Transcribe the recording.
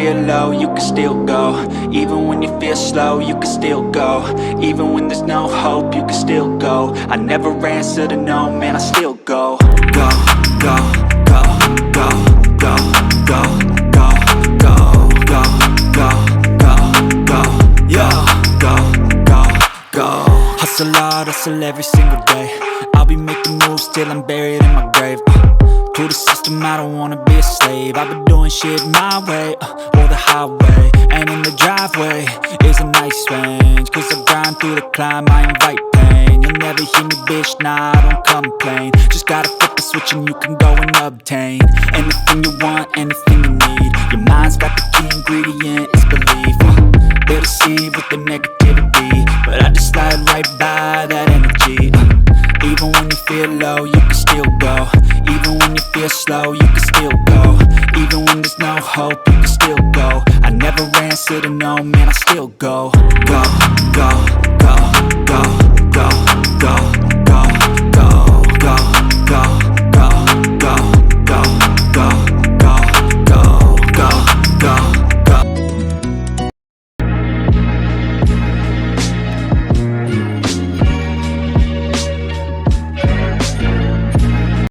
feel low, you can still go. Even when you feel slow, you can still go. Even when there's no hope, you can still go. I never answer to no, man, I still go. Go, go, go, go, go, go, go, go, go, go, go, go, yo, go, go, go. Hustle hard, hustle every single day. I'll be making moves till I'm buried in my grave. To the system, I don't wanna be a slave. I've been doing shit my way, or the highway. And in the driveway is a nice range, cause I grind through the climb, I invite pain. You'll never hear me, bitch, nah, I don't complain. Just gotta flip the switch and you can go and obtain anything you want, anything you need. Your mind's got the key ingredient, it's belief. They'll deceive with the negativity, but I just slide right by that energy. Even when you feel low, you can still go. Even when you feel slow, you can still go. Even when there's no hope, you can still go. I never answer to no, man, I still go. Go, go, go, go, go, go.